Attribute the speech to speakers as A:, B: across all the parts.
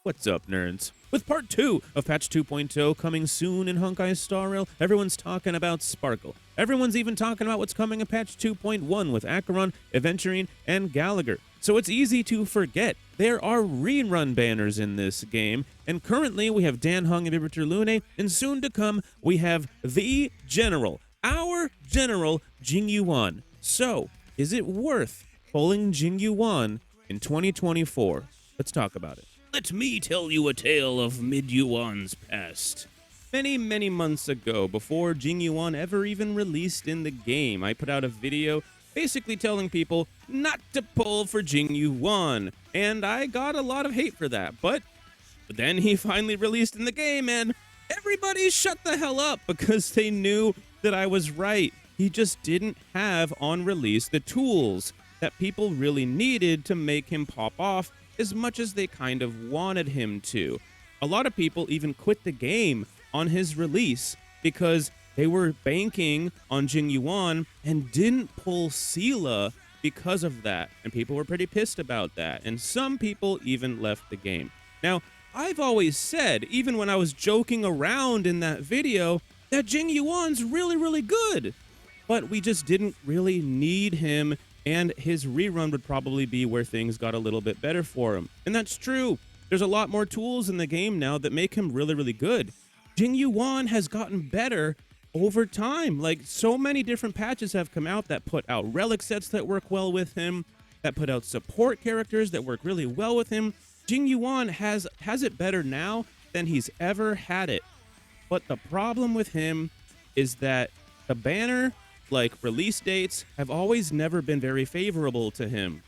A: What's up, nerds? With part 2 of patch 2.0 coming soon in Honkai Star Rail, everyone's talking about Sparkle. Everyone's even talking about what's coming in patch 2.1 with Acheron, Aventurine, and Gallagher. So it's easy to forget. There are rerun banners in this game, and currently we have Dan Hung and Bibitur Lune, and soon to come we have the General, our General, Jing Yuan. So, is it worth pulling Jing Yuan in 2024? Let's talk about it. Let me tell you a tale of Mid-Yuan's past. Many months ago, before Jing Yuan ever even released in the game, I put out a video basically telling people not to pull for Jing Yuan, and I got a lot of hate for that, but then he finally released in the game, and everybody shut the hell up because they knew that I was right. He just didn't have on release the tools that people really needed to make him pop off as much as they kind of wanted him to. A lot of people even quit the game on his release because they were banking on Jing Yuan and didn't pull Sela because of that, and people were pretty pissed about that, and some people even left the game. Now, I've always said, even when I was joking around in that video, that Jing Yuan's really good, but we just didn't really need him, and his rerun would probably be where things got a little bit better for him. And that's true. There's a lot more tools in the game now that make him really good. Jing Yuan has gotten better over time. Like, so many different patches have come out that put out relic sets that work well with him, that put out support characters that work really well with him. Jing Yuan has it better now than he's ever had it. But the problem with him is that the banner, like release dates, have always never been very favorable to him.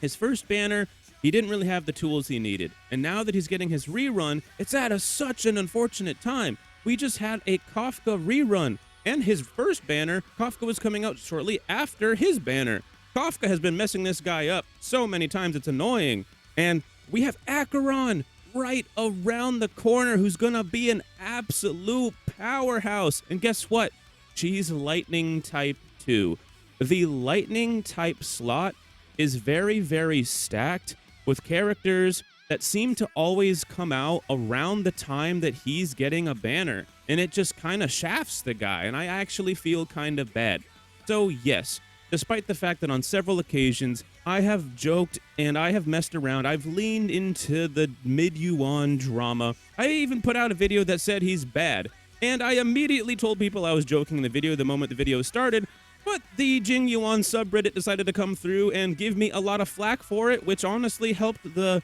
A: His first banner, he didn't really have the tools he needed, and now that he's getting his rerun, it's at such an unfortunate time. We just had a Kafka rerun, and his first banner, Kafka, was coming out shortly after his banner. Kafka has been messing this guy up so many times it's annoying, and we have Acheron right around the corner who's gonna be an absolute powerhouse, and guess what? She's Lightning type 2. The Lightning type slot is very stacked with characters that seem to always come out around the time that he's getting a banner, and it just kind of shafts the guy, and I actually feel kind of bad. So yes, despite the fact that on several occasions I have joked and I have messed around, I've leaned into the Mid-Yuan drama. I even put out a video that said he's bad, and I immediately told people I was joking in the video the moment the video started, but the Jing Yuan subreddit decided to come through and give me a lot of flack for it, which honestly helped the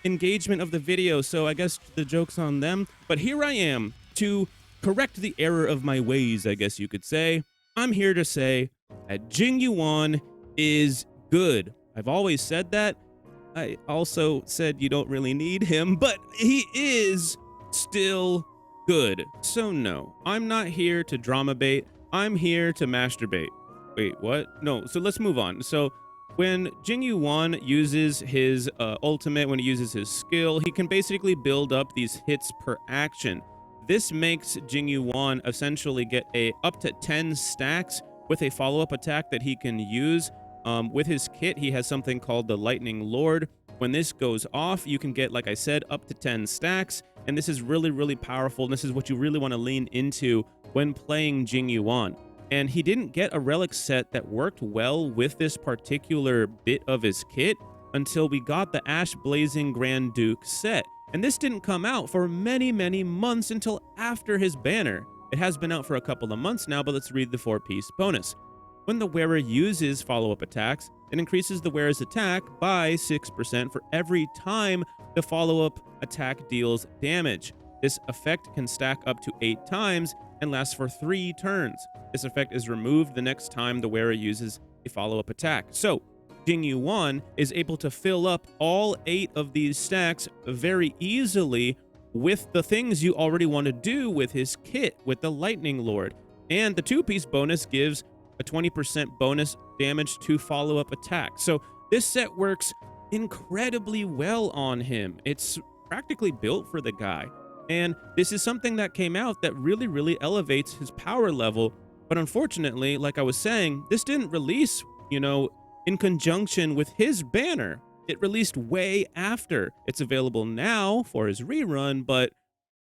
A: engagement of the video, so I guess the joke's on them. But here I am to correct the error of my ways, I guess you could say. I'm here to say that Jing Yuan is good. I've always said that. I also said you don't really need him, but he is still good. So no, I'm not here to drama bait. I'm here to masturbate. Wait, what? No, so let's move on. So when Jing Yuan uses his ultimate, when he uses his skill, he can basically build up these hits per action. This makes Jing Yuan essentially get up to 10 stacks with a follow-up attack that he can use. With his kit, he has something called the Lightning Lord. When this goes off, you can get, like I said, up to 10 stacks, and this is really powerful, and this is what you really want to lean into when playing Jing Yuan. And he didn't get a relic set that worked well with this particular bit of his kit until we got the Ash Blazing Grand Duke set. And this didn't come out for many months until after his banner. It has been out for a couple of months now, but let's read the 4-piece bonus. When the wearer uses follow-up attacks, it increases the wearer's attack by 6% for every time the follow-up attack deals damage. This effect can stack up to 8 times and lasts for 3 turns. This effect is removed the next time the wearer uses a follow-up attack. So, Jing Yuan is able to fill up all 8 of these stacks very easily with the things you already want to do with his kit, with the Lightning Lord. And the 2-piece bonus gives a 20% bonus damage to follow-up attack. So this set works incredibly well on him. It's practically built for the guy. And this is something that came out that really elevates his power level. But unfortunately, like I was saying, this didn't release, in conjunction with his banner. It released way after. It's available now for his rerun, but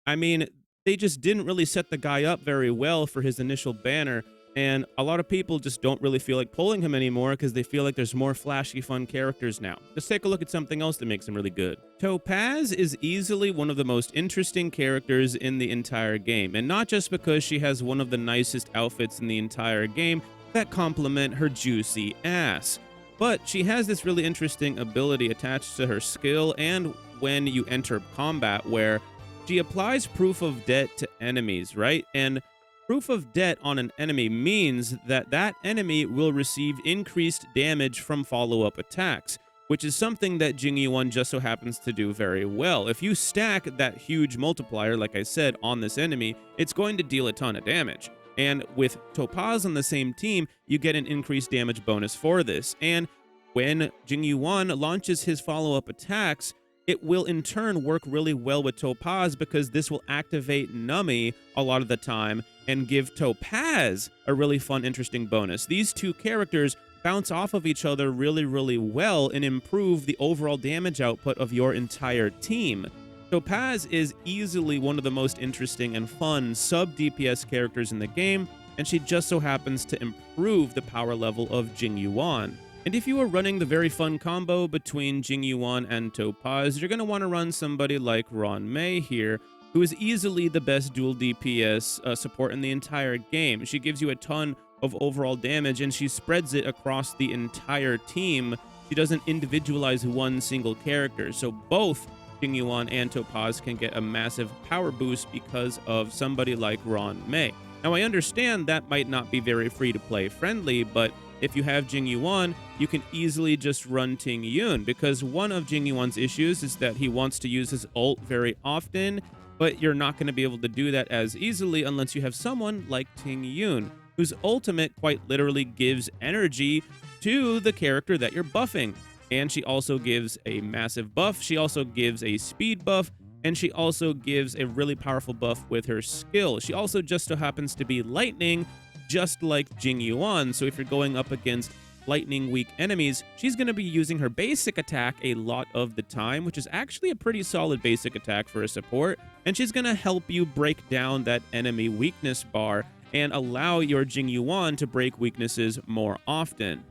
A: I mean, they just didn't really set the guy up very well for his initial banner, and a lot of people just don't really feel like pulling him anymore because they feel like there's more flashy, fun characters now. Let's take a look at something else that makes him really good. Topaz is easily one of the most interesting characters in the entire game, and not just because she has one of the nicest outfits in the entire game that complement her juicy ass, but she has this really interesting ability attached to her skill and when you enter combat where she applies proof of debt to enemies, right? And proof of debt on an enemy means that that enemy will receive increased damage from follow-up attacks, which is something that Jing Yuan just so happens to do very well. If you stack that huge multiplier, like I said, on this enemy, it's going to deal a ton of damage. And with Topaz on the same team, you get an increased damage bonus for this. And when Jing Yuan launches his follow-up attacks, it will in turn work really well with Topaz because this will activate Nummy a lot of the time and give Topaz a really fun, interesting bonus. These two characters bounce off of each other really, really well and improve the overall damage output of your entire team. Topaz is easily one of the most interesting and fun sub-DPS characters in the game, and she just so happens to improve the power level of Jing Yuan. And if you are running the very fun combo between Jing Yuan and Topaz, you're going to want to run somebody like Ruan Mei here, who is easily the best dual DPS support in the entire game. She gives you a ton of overall damage, and she spreads it across the entire team. She doesn't individualize one single character, so both Jing Yuan and Topaz can get a massive power boost because of somebody like Ruan Mei. Now, I understand that might not be very free-to-play friendly, but if you have Jing Yuan, you can easily just run Tingyun, because one of Jing Yuan's issues is that he wants to use his ult very often, but you're not going to be able to do that as easily unless you have someone like Tingyun, whose ultimate quite literally gives energy to the character that you're buffing. And she also gives a massive buff, she also gives a speed buff, and she also gives a really powerful buff with her skill. She also just so happens to be lightning, just like Jing Yuan, so if you're going up against lightning weak enemies, she's going to be using her basic attack a lot of the time, which is actually a pretty solid basic attack for a support, and she's going to help you break down that enemy weakness bar and allow your Jing Yuan to break weaknesses more often.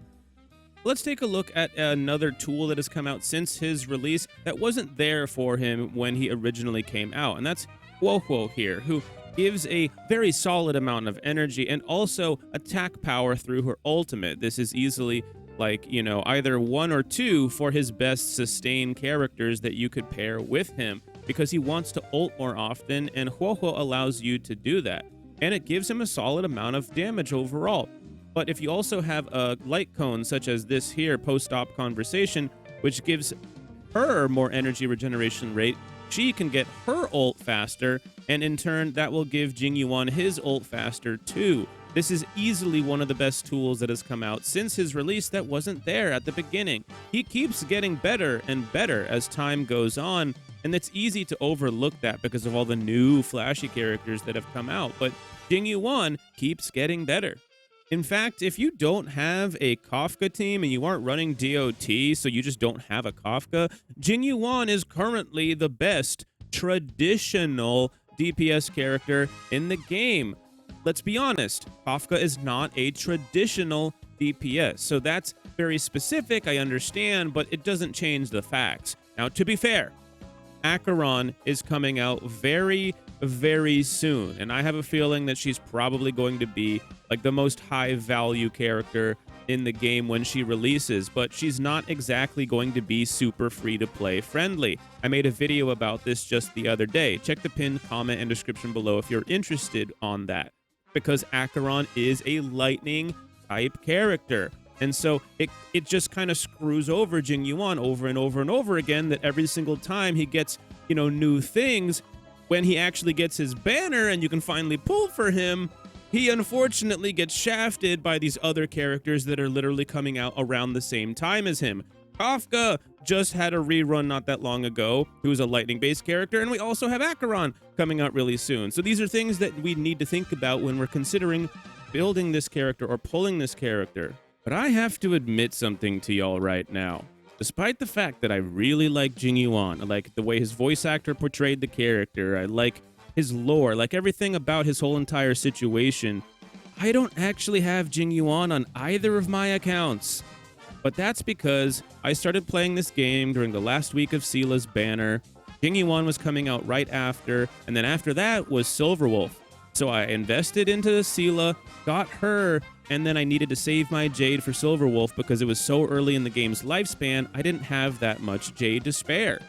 A: Let's take a look at another tool that has come out since his release that wasn't there for him when he originally came out, and that's Huo Huo here, who gives a very solid amount of energy and also attack power through her ultimate. This is easily like, you know, either 1 or 2 for his best sustain characters that you could pair with him, because he wants to ult more often, and Huo Huo allows you to do that. And it gives him a solid amount of damage overall. But if you also have a light cone such as this here, post-op conversation, which gives her more energy regeneration rate, she can get her ult faster, and in turn, that will give Jing Yuan his ult faster too. This is easily one of the best tools that has come out since his release that wasn't there at the beginning. He keeps getting better and better as time goes on, and it's easy to overlook that because of all the new flashy characters that have come out, but Jing Yuan keeps getting better. In fact, if you don't have a Kafka team and you aren't running DOT, so you just don't have a Kafka, Jing Yuan is currently the best traditional DPS character in the game. Let's be honest, Kafka is not a traditional DPS, so that's very specific, I understand, but it doesn't change the facts. Now, to be fair, Acheron is coming out very, very soon, and I have a feeling that she's probably going to be like the most high value character in the game when she releases, but she's not exactly going to be super free to play friendly. I made a video about this just the other day. Check the pinned comment and description below if you're interested on that, because Acheron is a lightning type character. And so it just kind of screws over Jing Yuan over and over and over again, that every single time he gets, you know, new things, when he actually gets his banner and you can finally pull for him, he unfortunately gets shafted by these other characters that are literally coming out around the same time as him. Kafka just had a rerun not that long ago, who's a lightning-based character, and we also have Acheron coming out really soon. So these are things that we need to think about when we're considering building this character or pulling this character. But I have to admit something to y'all right now. Despite the fact that I really like Jing Yuan, I like the way his voice actor portrayed the character, I like his lore, like everything about his whole entire situation, I don't actually have Jing Yuan on either of my accounts. But that's because I started playing this game during the last week of Seela's banner. Jing Yuan was coming out right after, and then after that was Silverwolf. So I invested into Seela, got her, and then I needed to save my Jade for Silverwolf because it was so early in the game's lifespan, I didn't have that much Jade to spare.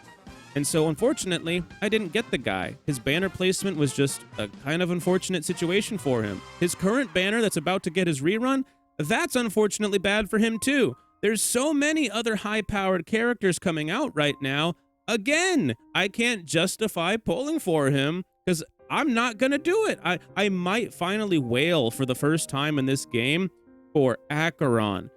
A: And so, unfortunately, I didn't get the guy. His banner placement was just a kind of unfortunate situation for him. His current banner that's about to get his rerun, that's unfortunately bad for him too. There's so many other high-powered characters coming out right now. Again, I can't justify pulling for him because I'm not going to do it. I might finally wail for the first time in this game for Acheron.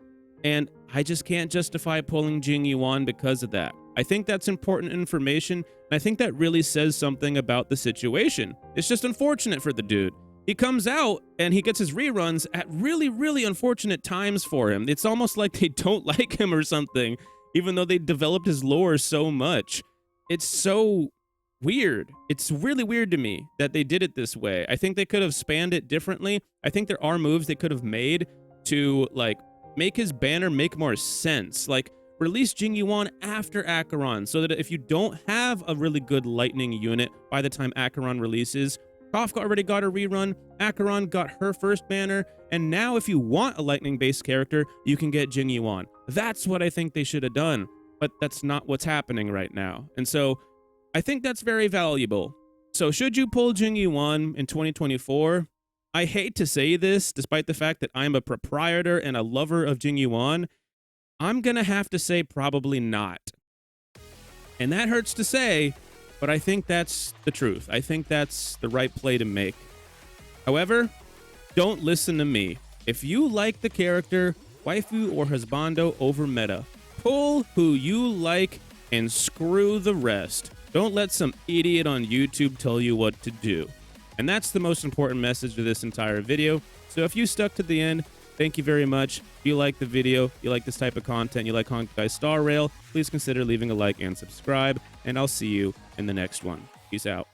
A: And I just can't justify pulling Jing Yuan because of that. I think that's important information, and I think that really says something about the situation. It's just unfortunate for the dude. He comes out, and he gets his reruns at really, really unfortunate times for him. It's almost like they don't like him or something, even though they developed his lore so much. It's so weird. It's really weird to me that they did it this way. I think they could have spanned it differently. I think there are moves they could have made to, like, make his banner make more sense. Like, release Jing Yuan after Acheron, so that if you don't have a really good lightning unit by the time Acheron releases, Kafka already got a rerun, Acheron got her first banner, and now if you want a lightning-based character, you can get Jing Yuan. That's what I think they should have done, but that's not what's happening right now. And so I think that's very valuable. So should you pull Jing Yuan in 2024? I hate to say this, despite the fact that I'm a proprietor and a lover of Jing Yuan, I'm gonna have to say probably not. And that hurts to say, but I think that's the truth. I think that's the right play to make. However, don't listen to me. If you like the character, Waifu or Husbando over meta, pull who you like and screw the rest. Don't let some idiot on YouTube tell you what to do. And that's the most important message of this entire video. So if you stuck to the end, thank you very much. If you like the video, you like this type of content, you like Honkai Star Rail, please consider leaving a like and subscribe, and I'll see you in the next one. Peace out.